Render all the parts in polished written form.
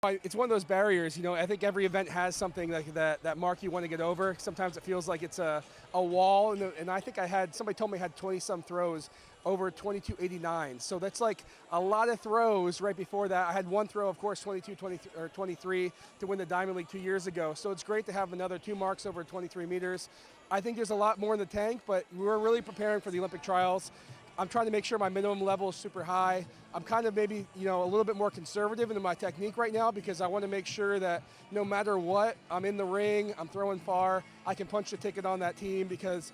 It's one of those barriers, you know. I think every event has something like that mark you want to get over. Sometimes it feels like it's a wall, and I think somebody told me I had 20-some throws over 22.89. So that's like a lot of throws right before that. I had one throw, of course, 22, 20, or 23 to win the Diamond League 2 years ago. So it's great to have another 2 marks over 23 meters. I think there's a lot more in the tank, but we're really preparing for the Olympic trials. I'm trying to make sure my minimum level is super high. I'm kind of maybe, you know, a little bit more conservative in my technique right now because I want to make sure that no matter what, I'm in the ring, I'm throwing far, I can punch the ticket on that team, because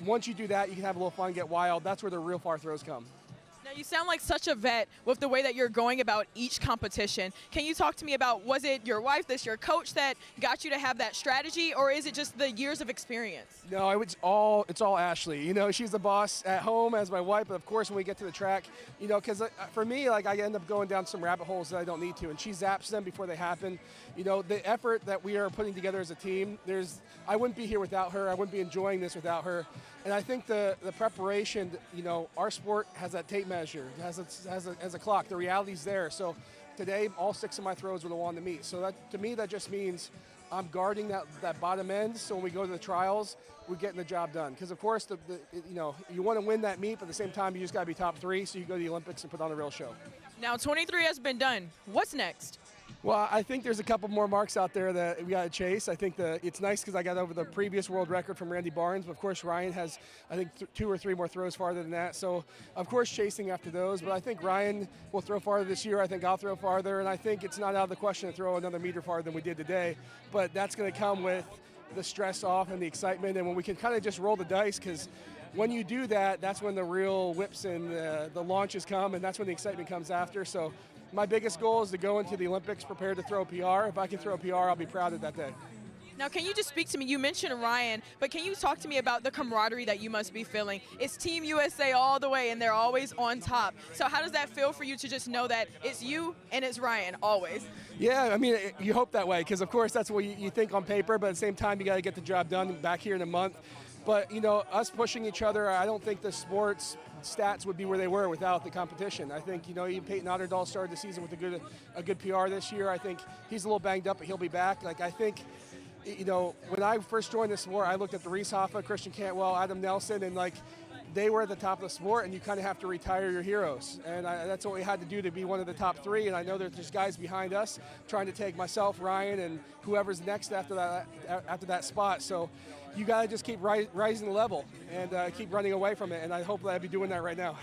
once you do that, you can have a little fun, get wild. That's where the real far throws come. Now, you sound like such a vet with the way that you're going about each competition. Can you talk to me about, was it your wife, your coach that got you to have that strategy, or is it just the years of experience? No, it's all Ashley. You know, she's the boss at home as my wife, but of course when we get to the track, you know, because for me, like, I end up going down some rabbit holes that I don't need to, and she zaps them before they happen. You know, the effort that we are putting together as a team, I wouldn't be here without her. I wouldn't be enjoying this without her. And I think the preparation, you know, our sport has that tape measure, has a clock. The reality's there. So today, all 6 of my throws were the one to meet. So that, to me, that just means I'm guarding that bottom end. So when we go to the trials, we're getting the job done. Because of course, you know, you want to win that meet, but at the same time, you just got to be top 3. So you go to the Olympics and put on a real show. Now, 23 has been done. What's next? Well, I think there's a couple more marks out there that we got to chase. I think it's nice because I got over the previous world record from Randy Barnes, but of course Ryan has, I think, 2 or 3 more throws farther than that. So, of course, chasing after those. But I think Ryan will throw farther this year. I think I'll throw farther, and I think it's not out of the question to throw another meter farther than we did today. But that's going to come with the stress off and the excitement, and when we can kind of just roll the dice, because when you do that, that's when the real whips and the launches come, and that's when the excitement comes after. So my biggest goal is to go into the Olympics prepared to throw a PR. If I can throw a PR, I'll be proud of that day. Now, can you just speak to me? You mentioned Ryan, but can you talk to me about the camaraderie that you must be feeling? It's Team USA all the way, and they're always on top. So how does that feel for you to just know that it's you and it's Ryan always? Yeah, I mean, you hope that way, because of course that's what you think on paper, but at the same time, you got to get the job done back here in a month. But, you know, us pushing each other, I don't think the sports stats would be where they were without the competition. I think, you know, even Peyton Otterdahl started the season with a good PR this year. I think he's a little banged up, but he'll be back. Like, I think, you know, when I first joined the sport, I looked at the Reese Hoffa, Christian Cantwell, Adam Nelson, and like, they were at the top of the sport, and you kind of have to retire your heroes. And that's what we had to do to be one of the top 3. And I know that there's guys behind us trying to take myself, Ryan, and whoever's next after that spot. So you got to just keep rising the level and keep running away from it. And I hope that I'll be doing that right now.